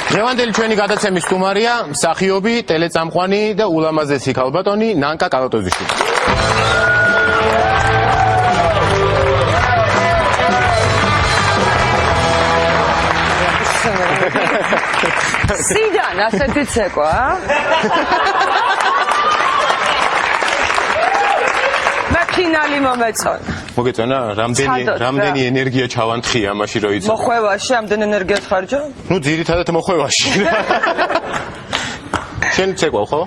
დღევანდელი ჩვენი გადაცემის სტუმარია მსახიობი, ტელეწამყვანი და ულამაზესი ქალბატონი ნანკა კალატოზიშვილი. სიდან ასეთი ცეკვა? მე ფინალი მომეწონა. მოგეწონა, რამდენი ენერგია ჩავანთხია ამაში რომ იცოდე. მოხვევაში ამდენ ენერგიას ხარჯავ? ნუ ძირითადად მოხვევაში. შენ ცეკვავ ხო?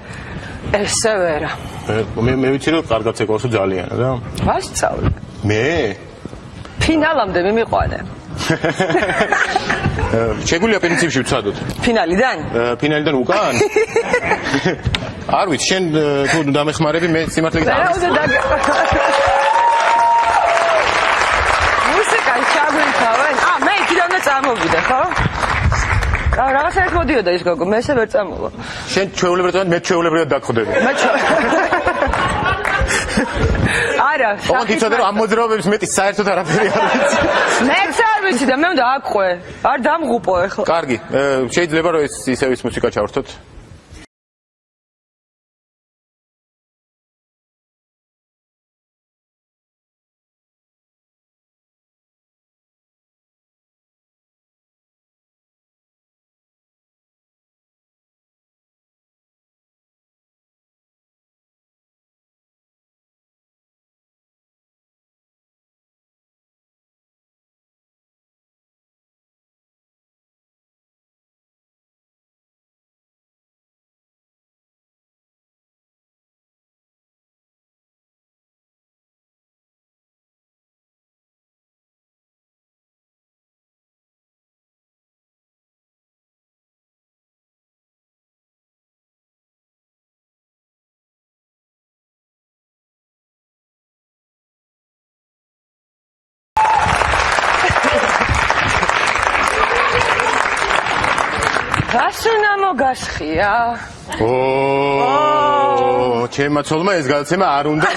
ესე ვერა. მე ვიცი რომ კარგად ცეკვავსო ძალიანა რა. ვასწავლე. მე? ფინალამდე მიმიყვანე. შეგვიძლია პრინციპში ვცადოთ. ფინალიდან? ფინალიდან უკან? არ ვიცი, შენ თუ დამეხმარები მე სიმართლე გიტყვი. მუსიკას ჩაგვიქავენ? მე იქიდან უნდა წამოვიდე, ხო? რაღაცა მოდიოდა ის გოგო, მე ესე ვერ წამოვა. შენ ჩვეულებრივად მე ჩვეულებრივად დაგხვდები. არა, ოღონდ იცოდე რომ ამ მოძრაობების მეტი საერთოდ არაფერი არ ვიცი. მეც არ ვიცი და მე უნდა აყვე. არ დამღუპო ეხლა. კარგი, შეიძლება რომ ეს ისევ ის მუსიკა ჩავრთოთ? გასუნა მოგასხია. ჩემმა ცოლმა ეს გადაცემა არ უნდა.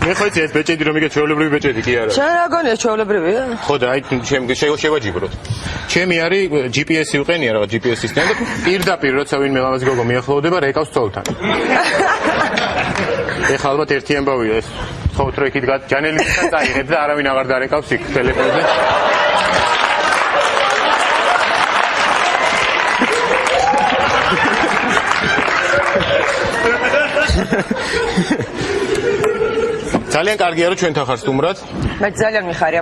მე ხო იცი ეს ბეჭედი რომ იგე ჩვეულებრივი ბეჭედი კი არა. შენ რა გონია ჩვეულებრივია? ხო და აი ჩემ შევაჯიბროთ. ჩემი არის GPS-ი ვყენია რა GPS-ისთან და პირდაპირ როცა ვინმე ლამაზი გოგო მიახლოვდება რეკავს ცოლთან. ეხლა ალბათ ერთი ამბავია ეს. ხო თქო იქით ჯანელისთან წაიღეთ და არავინ აღარ დარეკავს იქ ტელეფონზე. ძალიან კარგია რომ ჩვენთან ხარ სტუმრად. მე ძალიან მიხარია.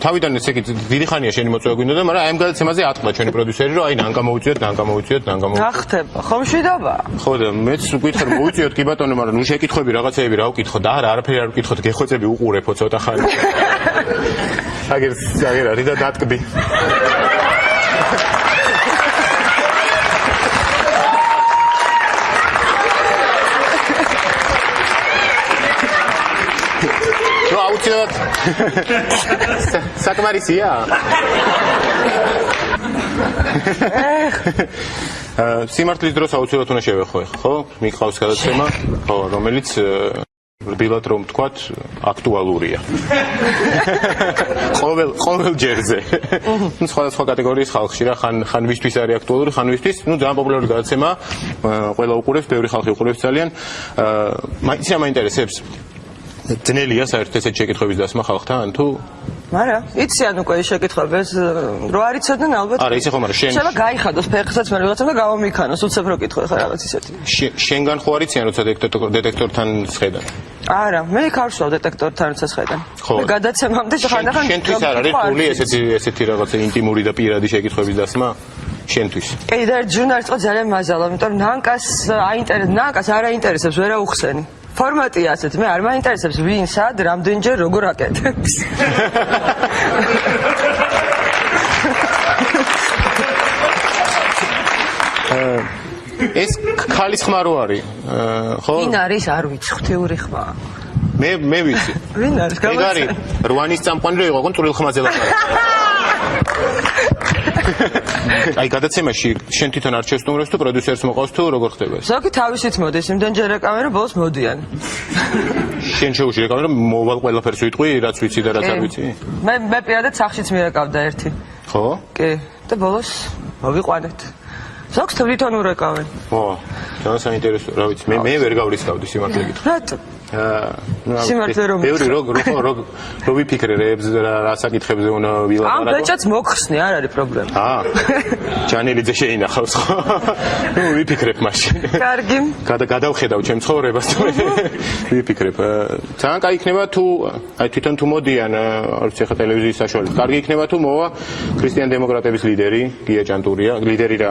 თავიდან ესე იგი დიდი ხანია შენი მოწვევა გვინდოდა, მაგრამ აი ამ გადაცემაზე ატყდა ჩვენი პროდიუსერი რომ აი ნანკა მოვიწვიოთ. ახტება, ხომ შვიდობა? ხო და მეც ვკითხე რომ მოვიწვიოთ კი ბატონო, მაგრამ ნუ შეკითხვები რაღაცეები რა ვკითხო და არაფერი არ ვკითხოთ, გეხვეწები უყურებო ცოტა ხანი. აგერ არის და დატკბი. აუცილებლად საკმარისია. სიმართლის დროს აუცილებლად უნდა შევეხო, ხო? მიყავს გადაცემა, ხო, რომელიც რბილად რომ ვთქვათ, აქტუალურია. ყოველ ჯერზე. სხვადასხვა კატეგორიის ხალხში რა, ხან ვისთვის არის აქტუალური, ხან ვისთვის, ძალიან პოპულარული გადაცემა, ყველა უყურებს, ბევრი ხალხი უყურებს ძალიან. მაინც რა მაინტერესებს? ძნელია საერთოდ ესეთ შეკითხვების დასმა ხალხთან თუ? არა, იციან უკვე ეს შეკითხვები, რო არ იცოდნენ ალბათ. არა, ისე ხომ არა, შენ შეიძლება გაიხადოს ფეხსაც მე რაღაცა და გავამიქანოს, უცებ რო კითხო ხა რაღაც ისეთი. შენგან ხო არიციან როცა დეტექტორთან სხედან? არა, მე იქ არ ვსვავ დეტექტორთან როცა სხედან. მე გადაცემამდე ხანდახან შენთვის არ არის რთული ესეთი რაღაცა ინტიმური და პირადი შეკითხვების დასმა? შენთვის. კი და ჟურნალისტს ძალიან მაზალა, იმიტომ რომ ნანკას არ აინტერესებს ვერა უხსენი. ფორმატია ასეთ, მე არ მაინტერესებს ვინ, სად, რამდენჯერ, როგორ აკეთებს. ეს ქალის ხმა რო არის, ხო? ვინ არის, არ ვიცი, ღვთიური ხმა. მე ვიცი. ვინ არის? ეგ არის 8-ის წამყვანი რო იყო, ოღონდ წვრილ ხმაზე ლაპარაკი. აი გადაცემაში შენ თვითონ არ შეესტუმრებს თუ პროდიუსერს მოყავს თუ როგორ ხდება ეს? ზოგი თავისით მოდის, იმდენჯერ რეკავენ რომ ბოლოს მოდიან. შენ შეუშვი რეკავენ რომ მოვალ ყველაფერს ვიტყვი, რაც ვიცი და რაც არ ვიცი? მე პირადად სახშიც მირეკავდა ერთი. ხო? კი, და ბოლოს მოვიყვანეთ. ზოგს თვითონ ურეკავენ. ო, ძალიან საინტერესო, რა ვიცი, მე ვერ გავრისკავდი სიმართლე გითხრა. რატო? სიმართლე რომ ბევრი რო ვიფიქრე რა საკითხებზე უნდა ვილაპარაკო. ამ ბეჭდაც მოხსნი, არ არის პრობლემა. ჯანელიძე შეინახავს ხო? ნუ ვიფიქრებ მაშინ. კარგი. გადავხედავ ჩემ ცხოვრებას თუ ვიფიქრებ. ძალიან კაი იქნება თუ აი თვითონ თუ მოდიან, არ ვიცი ხა ტელევიზიის საშუალებით. კარგი იქნება თუ მოვა ქრისტიან დემოკრატების ლიდერი გია ჭანტურია, ლიდერი რა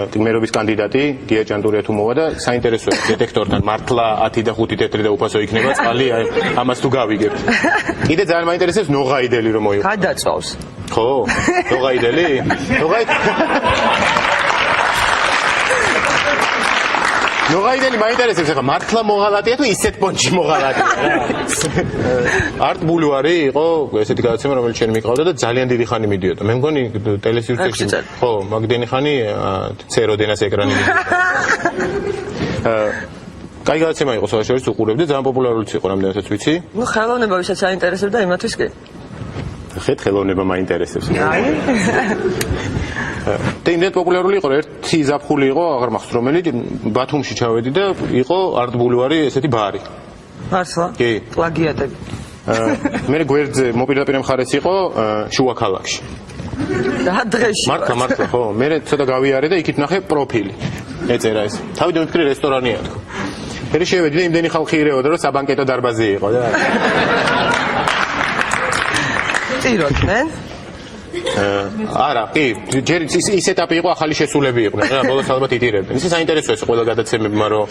მერობის კანდიდატი გია ჭანტურია თუ მოვა და საინტერესოა დეტექტორთან მართლა 10 და 5 თეთრი და უფასო იქნება წყალი ამას თუ გავიგებთ. კიდე ძალიან მაინტერესებს ნოღაიდელი რომ მოიყო. გადაწვავს. ხო? ნოღაიდელი? ნოღაიდელი მაინტერესებს ახლა მართლა მოღალატეა თუ ისეთ პონჩი მოღალატეა რა. არტ ბულვარი იყო ესეთი გადაცემა რომელიც შენ მიყავდა და ძალიან დიდი ხანი მიდიოდა. მე მგონი ტელესიუჟეტში ხო, მაგდენი ხანი ცეროდენას ეკრანი მიდიოდა. კაი გადაცემა იყო საშუალებით უყურებდი, ძალიან პოპულარულიც იყო რამდენადაც ვიცი. ნუ ხელოვნება ვისაც აინტერესებდა იმათვის კი. ხეთ ხელოვნება მაინტერესებს. აი. და იმდენად პოპულარული იყო, ერთი ზაფხული იყო, აღარ მახსოვს რომელი, ბათუმში ჩავედი და იყო არტ ბულვარი ესეთი ბარი. მართლა? კი. პლაგიატები. მე გვერდზე მოპირდაპირე მხარეც იყო შუა ქალაქში. და დღეში. მართლა ხო, მე ცოტა გავიარე და იქით ნახე პროფილი. ეწერა ეს. თავიდან ვფიქრე რესტორანია თქო. მე შევედი და იმდენი ხალხი ირეოდა რომ საბანკეტო დარბაზი იყო და ტიროდნენ? არა, კი, ჯერ ის ეტაპი იყო, ახალი შესულები იყვნენ, რა, ბოლოს ალბათ იტირებდნენ. ისე საინტერესოა ეს ყველა გადაცემები, მაგრამ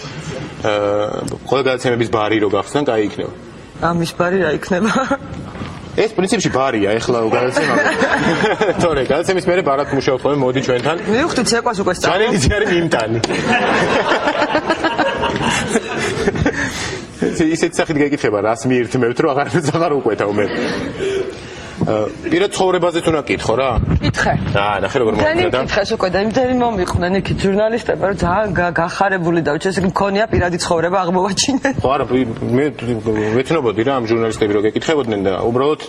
ყველა გადაცემების ბარი რო გახსნან, კაი იქნება. ამის ბარი რა იქნება? ეს პრინციპში ბარია, ეხლა გადაცემა. თორე, გადაცემის მერე ბარად მუშაობ ხოლმე, მოდი ჩვენთან. მივხვდით ცეკვას უკვე სწავლა. ჯანელიძე არის მიმტანი. ისეთი სახით გეკითხება, რას მიირთმევთ, რომ აღარ უყვეთავ მე. პირად ცხოვრებაზეც უნდა კითხო რა? კითხე. ნახე როგორ მოხდა და კითხეს უკვე და იმდენი მომიყვნენ იქ ჟურნალისტები, რომ ძალიან გახარებული დავჭე, ესე იგი მქონია პირადი ცხოვრება აღმოვაჩინე. ხო არა, მე ვეცნობოდი რა ამ ჟურნალისტები რო გეკითხებოდნენ და უბრალოდ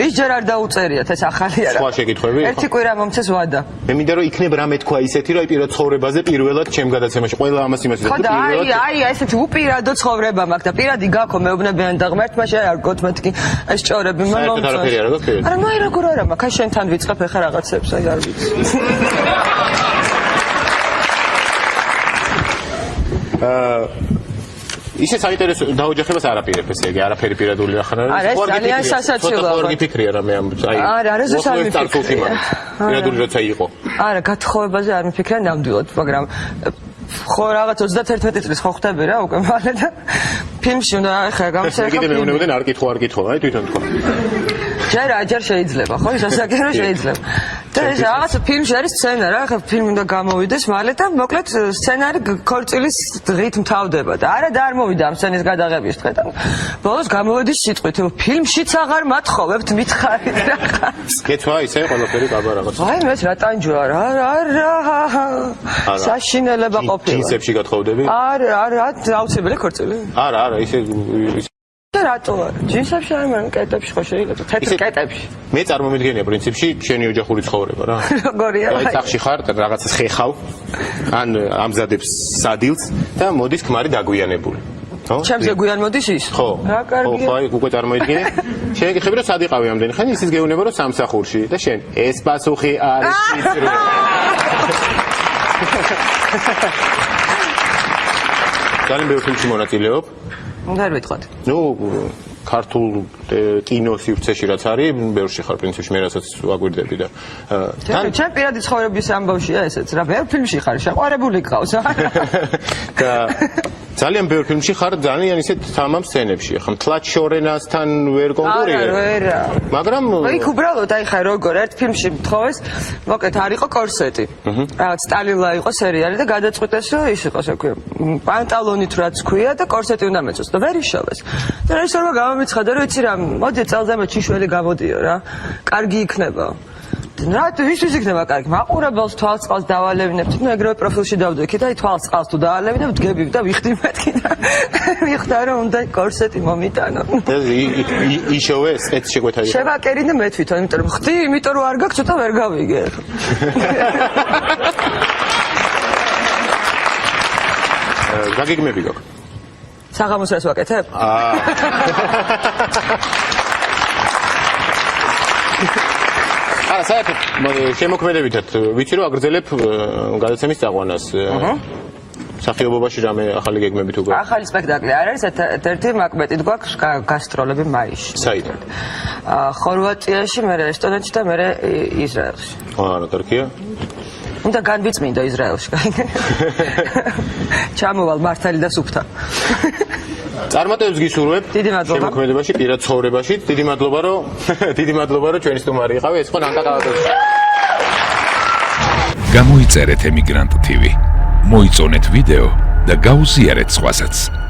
ის ჯერ არ დაუწერიათ ეს ახალი არა. სხვა შეკითხვები? ერთი კვირა მომცეს ვადა. მე მინდა რომ იქნებ რამე თქვა ისეთი, რომ აი პირად ცხოვრებაზე პირველად ჩემ გადაცემაში ყველა ამას იმას ხო და აი ესეთი უპირადო ცხოვრება მაქვს და პირადი გაქო მეუბნებიან და ღმერთმაში არ გოთმეთ კი ეს ჭორები მომწონს. არა, ნუ აი როგორ არა მაქვს, აი შენთან ვიწყებ ახლა რაღაცებს, აი არ ვიცი. ისე საინტერესო დაოჯახებას არ აპირებ, ესე იგი, არაფერი პირადული ახლა არ არის. არა, ძალიან სასაცილოა. ხო, გიფიქრია რა მე ამ აი. არა, ზუსტად არ მიფიქრე. პირადული როცა იყო. არა, გათხოვებაზე არ მიფიქრე ნამდვილად, მაგრამ ხო რაღაც 31 წლის ხო ხდები რა უკვე მალე და ფილმში უნდა ახლა გამოსერა. კიდე მეუბნებოდნენ არ კითხო, აი თვითონ თქვა. ჯერ შეიძლება, ხო, ის ასაკერო შეიძლება. და ეს რაღაც ფილმში არის სცენა რა, ახლა ფილმი უნდა გამოვიდეს მალე და მოკლედ სცენარი ქორწილის დღით მთავრდება და არა და არ მოვიდა ამ სცენის გადაღების დღე და ბოლოს გამოვიდეს სიტყვით, ფილმშიც აღარ მათხოვებთ, მითხარით რაღაც. კეთვა ისე ყველაფერი კაბა რაღაც. აი მეც რა ტანჯვა რა, საშინელება ყოფილა. ჯინსებში გათხოვდები? არა, აუცილებელი ქორწილი. არა, ისე და რატო არა? ჯინსებში არ მან კეტებში ხო შეიძლება, თეთრ კეტებში. მე წარმომიდგენია პრინციპში შენი ოჯახური ცხოვრება რა. როგორია? აი სახში ხარ, რაღაცას ხეხავ, ან ამზადებს სადილს და მოდის ქმარი დაგვიანებული. ხო? ჩემზე გვიან მოდის ის? ხო. რა კარგია. ხო, აი უკვე წარმოიდგინე. შეგეხები რომ სად იყავი ამდენი ხანი, ისიც გეუბნება რომ სამსახურში და შენ ეს პასუხი არის ისრო. ძალიან ბევრი ფილმში მონაწილეობ. არ ვიტყოდ. ნუ ქართულ კინო სივრცეში რაც არის, ბევრში ხარ პრინციპში მე რასაც ვაგვირდები და ჩემ პირადი ცხოვრების ამბავშია ესეც რა, ბევრ ფილმში ხარ, შეყვარებული გყავს. და ძალიან ბევრ ფილმში ხარ, ძალიან ისეთ თამამ სცენებში. ახლა მთლად შორენასთან ვერ კონკურირებ. არა. მაგრამ იქ უბრალოდ აი ხა როგორ ერთ ფილმში მთხოვეს, მოკლედ არ იყო კორსეტი. რაღაც სტალილა იყო სერიალი და გადაწყვიტეს რომ ის იყოს აქვე პანტალონით რაც ქვია და კორსეტი უნდა მეწოს და ვერ იშოვეს. და რეჟისორმა გამომიცხადა რომ იცი რა, მოდი წელზემოთ შიშველი გამოდიო რა. კარგი იქნება. რა ვისთვის იქნება კარგი? მაყურებელს თვალსყალს დავალევინებთ, ნუ ეგრევე პროფილში დავდექი და თვალსყალს თუ დავალევინებთ, გები და ვიხდი მეთქი და მიხდა რომ უნდა კორსეტი მომიტანო. იშოვე ეს შეგვეთა. შევაკერინე მე თვითონ, იმიტომ რომ ხდი, იმიტომ რომ არ გაქვს ცოტა ვერ გავიგე. გაგიგმები გაქვს? საღამოს რას ვაკეთებ? საერთოდ შემოქმედებითად ვიცი რომ აგრძელებ გადაცემის წაყვანას. სახიობობაში რამე ახალი გეგმები თუ გაქვს? ახალი სპექტაკლი არ არის, ერთ-ერთი მაკბეტით გვაქვს გასტროლები მაისში. საიდან? ხორვატიაში, მერე ესტონეთში და მერე ისრაელში. რა კარგია. უნდა განვიწმინდო ისრაელში. ჩამოვალ მართალი და სუფთა. წარმატებებს გისურვებ დიდი მადლობა. შემოქმედებაში, პირად ცხოვრებაში. დიდი მადლობა რომ ჩვენი სტუმარი იყავი. ეს ხო ნანტა კალათოვიჩი. გამოიწერეთ ემიგრანტ TV. მოიწონეთ ვიდეო და გაუზიარეთ სხვასაც.